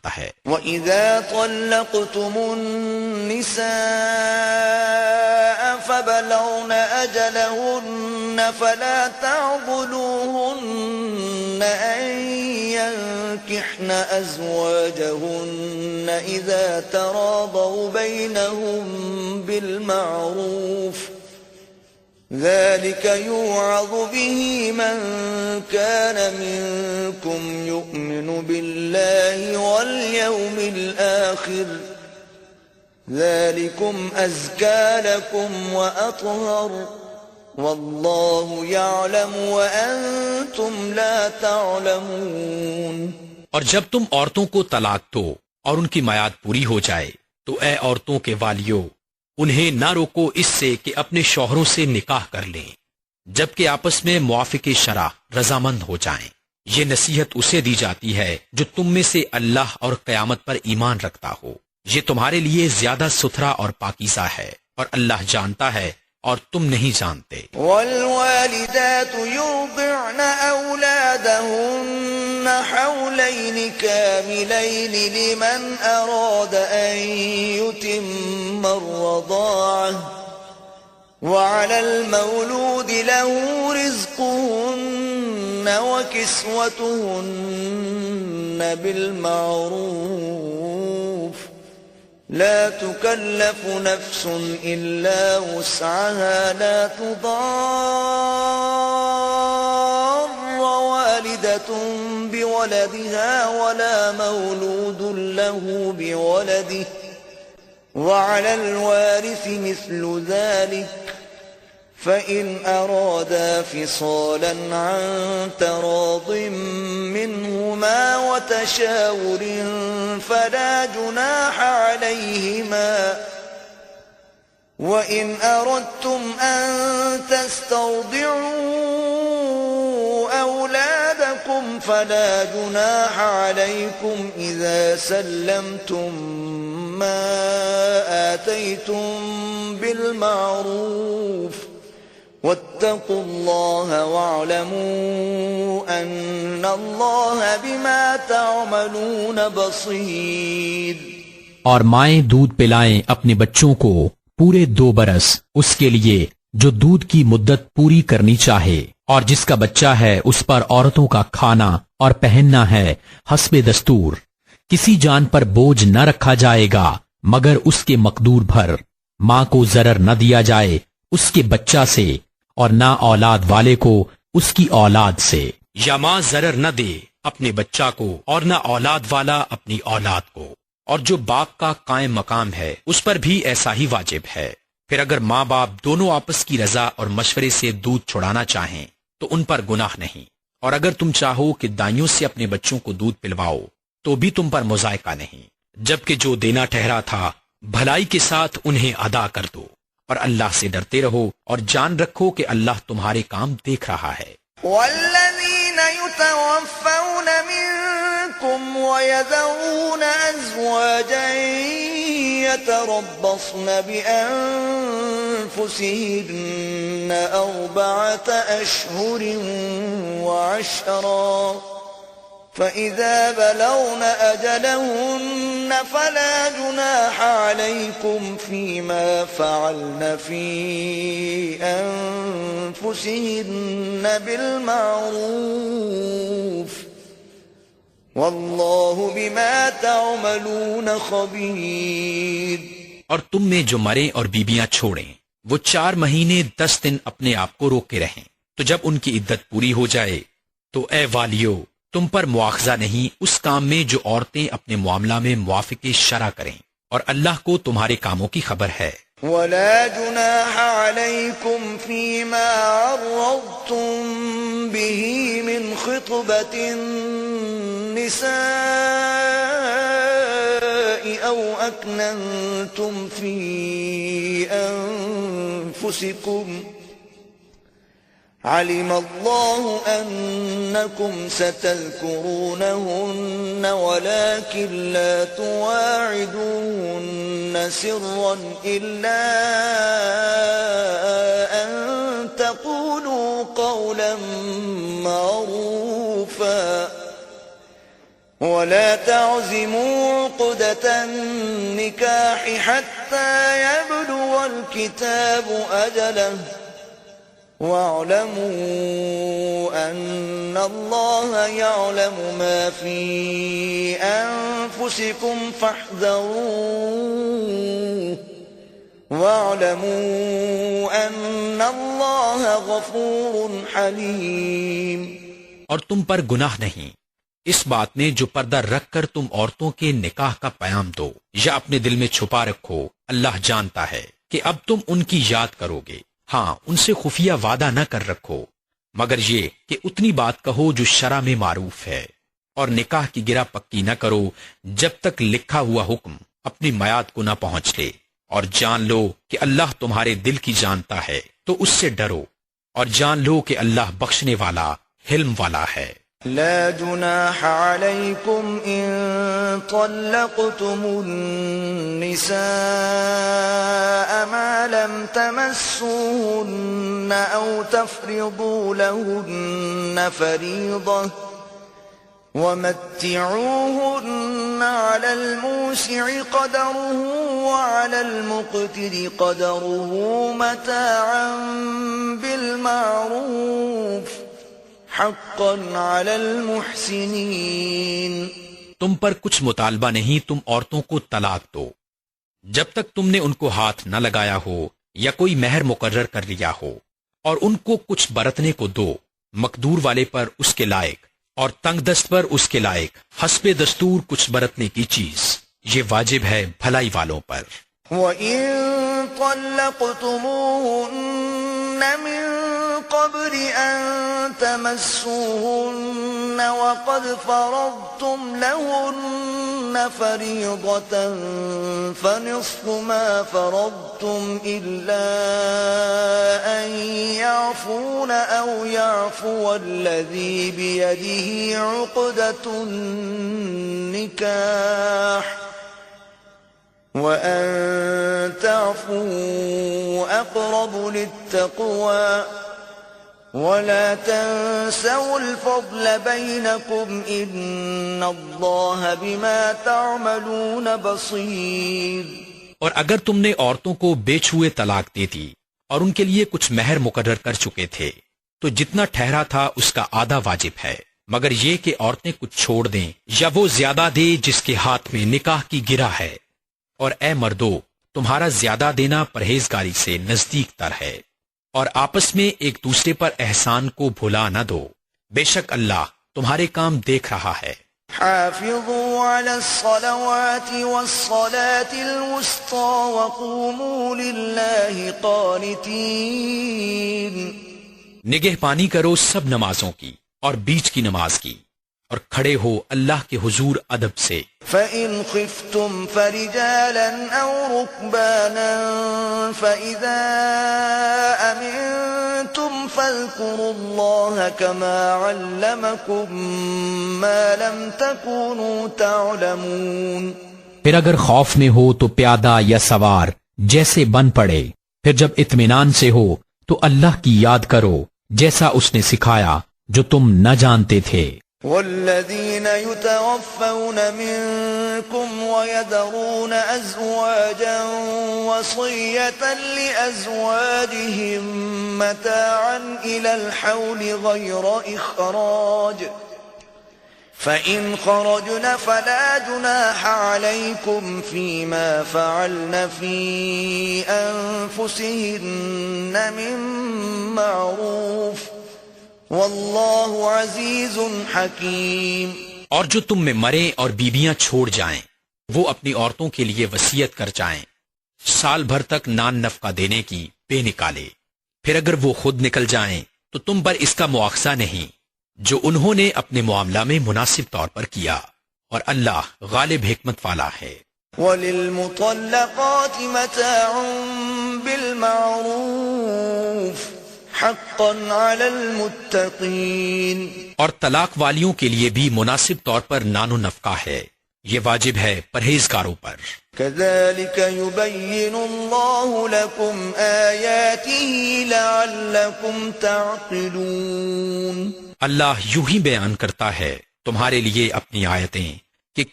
جانتا ہے۔ وَإِذَا طَلَّقْتُمُ النِّسَاءَ فَبَلَغْنَ أَجَلَهُنَّ فَلَا تَعْضُلُوهُنَّ أَن يَنكِحْنَ أَزْوَاجَهُنَّ إِذَا تَرَاضَوْا بَيْنَهُم بِالْمَعْرُوفِ ذلك يوعظ به من كان منكم يؤمن بالله واليوم الآخر ذلكم أزكى لكم وأطهر والله يعلم وأنتم لا تعلمون۔ اور جب تم عورتوں کو طلاق دو اور ان کی میعاد پوری ہو جائے تو اے عورتوں کے والیو انہیں نہ روکو اس سے کہ اپنے شوہروں سے نکاح کر لیں جبکہ آپس میں موافق شرع رضامند ہو جائیں۔ یہ نصیحت اسے دی جاتی ہے جو تم میں سے اللہ اور قیامت پر ایمان رکھتا ہو، یہ تمہارے لیے زیادہ ستھرا اور پاکیزہ ہے اور اللہ جانتا ہے اور تم نہیں جانتے۔ والوالدات يرضعن أولادهن حولين كاملين لمن أراد أن يتم الرضاعة وعلى المولود له رزقهن وكسوتهن بالمعروف لا تكلف نفس إلا وسعها لا تضار والدة بولدها ولا مولود له بولده وعلى الوارث مثل ذلك فإن أرادا فصالا عن تراض منهما وتشاور فلا جناح عليهما وإن أردتم أن تسترضعوا أولادكم فلا جناح عليكم إذا سلمتم ما آتيتم بالمعروف واتقوا الله واعلموا ان الله بما تعملون بصير۔ اور مائیں دودھ پلائیں اپنے بچوں کو پورے 2 برس اس کے لیے جو دودھ کی مدت پوری کرنی چاہے، اور جس کا بچہ ہے اس پر عورتوں کا کھانا اور پہننا ہے حسب دستور۔ کسی جان پر بوجھ نہ رکھا جائے گا مگر اس کے مقدور بھر۔ ماں کو ضرر نہ دیا جائے اس کے بچہ سے اور نہ اولاد والے کو اس کی اولاد سے، یا ماں ضرر نہ دے اپنے بچہ کو اور نہ اولاد والا اپنی اولاد کو۔ اور جو باپ کا قائم مقام ہے اس پر بھی ایسا ہی واجب ہے۔ پھر اگر ماں باپ دونوں آپس کی رضا اور مشورے سے دودھ چھڑانا چاہیں تو ان پر گناہ نہیں، اور اگر تم چاہو کہ دائیوں سے اپنے بچوں کو دودھ پلواؤ تو بھی تم پر مذائقہ نہیں، جبکہ جو دینا ٹھہرا تھا بھلائی کے ساتھ انہیں ادا کر دو، اور اللہ سے ڈرتے رہو اور جان رکھو کہ اللہ تمہارے کام دیکھ رہا ہے۔ والذین یتوفون منکم ویذرون ازواجا یتربصن بانفسہن 4 اشہر وعشرا فَإِذَا بَلَغْنَ أَجَلَهُنَّ فَلَا جُنَاحَ عَلَيْكُمْ فِيمَا فَعَلْنَ فِي أَنفُسِهِنَّ بِالْمَعْرُوفِ وَاللَّهُ بِمَا تَعْمَلُونَ خَبِيرٌ۔ اور تم میں جو مریں اور بیویاں چھوڑیں وہ 4 مہینے 10 دن اپنے آپ کو روکے رہیں، تو جب ان کی عدت پوری ہو جائے تو اے والیو تم پر مواخذہ نہیں اس کام میں جو عورتیں اپنے معاملہ میں موافق شرع کریں، اور اللہ کو تمہارے کاموں کی خبر ہے۔ ولا جناح عليكم فيما عرضتم به من خطبة النساء أو أكننتم في أنفسكم علم الله أنكم ستذكرونهن ولكن لا تواعدوهن سرا إلا أن تقولوا قولا معروفا ولا تعزموا عقدة النكاح حتى يبلغ الكتاب أجله واعلموا أن الله يعلم ما في أنفسكم فاحذروه واعلموا أن الله غفور حليم. اور تم پر گناہ نہیں اس بات میں جو پردہ رکھ کر تم عورتوں کے نکاح کا پیام دو یا اپنے دل میں چھپا رکھو. اللہ جانتا ہے کہ اب تم ان کی یاد کرو گے. ہاں ان سے خفیہ وعدہ نہ کر رکھو مگر یہ کہ اتنی بات کہو جو شرع میں معروف ہے. اور نکاح کی گرہ پکی نہ کرو جب تک لکھا ہوا حکم اپنی میعاد کو نہ پہنچ لے. اور جان لو کہ اللہ تمہارے دل کی جانتا ہے تو اس سے ڈرو. اور جان لو کہ اللہ بخشنے والا حلم والا ہے. لا جناح عليكم إن طلقتم النساء ما لم تمسوهن أو تفرضوا لهن فريضة ومتعوهن على الموسع قدره وعلى المقتر قدره متاعا بالمعروف حقا علی المحسنین. تم پر کچھ مطالبہ نہیں تم عورتوں کو طلاق دو جب تک تم نے ان کو ہاتھ نہ لگایا ہو یا کوئی مہر مقرر کر لیا ہو. اور ان کو کچھ برتنے کو دو مقدور والے پر اس کے لائق اور تنگ دست پر اس کے لائق حسب دستور کچھ برتنے کی چیز. یہ واجب ہے بھلائی والوں پر. وَإِن طَلَّقْتُمُوهُنَّ مِن قبل أن تمسوهن وقد فرضتم لهن فريضة فنصف ما فرضتم إلا أن يعفون أو يعفو الذي بيده عقدة النكاح وأن تعفوا أقرب للتقوى ولا تنسوا الفضل بينكم إن الله بما تعملون بصير. اور اگر تم نے عورتوں کو بے چھوئے طلاق دے دی اور ان کے لیے کچھ مہر مقرر کر چکے تھے تو جتنا ٹھہرا تھا اس کا آدھا واجب ہے مگر یہ کہ عورتیں کچھ چھوڑ دیں یا وہ زیادہ دے جس کے ہاتھ میں نکاح کی گرہ ہے. اور اے مردو تمہارا زیادہ دینا پرہیزگاری سے نزدیک تر ہے. اور آپس میں ایک دوسرے پر احسان کو بھلا نہ دو بے شک اللہ تمہارے کام دیکھ رہا ہے. حافظوا على الصلوات والصلاة الوسطى وقوموا لله قانتين. نگہبانی کرو سب نمازوں کی اور بیچ کی نماز کی اور کھڑے ہو اللہ کے حضور ادب سے. فَإِنْ خِفْتُمْ فَرِجَالًا أَوْ رُكْبَانًا فَإِذَا أَمِنْتُمْ فَاذْكُرُوا اللَّهَ كَمَا عَلَّمَكُمْ مَا لَمْ تَكُونُوا تَعْلَمُونَ. پھر اگر خوف میں ہو تو پیادہ یا سوار جیسے بن پڑے. پھر جب اطمینان سے ہو تو اللہ کی یاد کرو جیسا اس نے سکھایا جو تم نہ جانتے تھے. والذين يتوفون منكم ويذرون أزواجا وصية لأزواجهم متاعا إلى الحول غير إخراج فإن خرجن فلا جناح عليكم فيما فعلن في أنفسهن من معروف واللہ عزیز حکیم. اور جو تم میں مریں اور بیویاں چھوڑ جائیں وہ اپنی عورتوں کے لیے وصیت کر جائیں سال بھر تک نان نفقہ دینے کی بے نکالے. پھر اگر وہ خود نکل جائیں تو تم پر اس کا مواخذہ نہیں جو انہوں نے اپنے معاملہ میں مناسب طور پر کیا اور اللہ غالب حکمت والا ہے. وَلِلْمُطَلَّقَاتِ مَتَاعٌ بِالْمَعْرُوفِ حقا علی المتقین. اور طلاق والیوں کے لیے بھی مناسب طور پر نان و نفقہ ہے یہ واجب ہے پرہیزگاروں پر. كذلك يبين الله لكم آياته لعلكم تعقلون. اللہ یوں ہی بیان کرتا ہے تمہارے لیے اپنی آیتیں کہ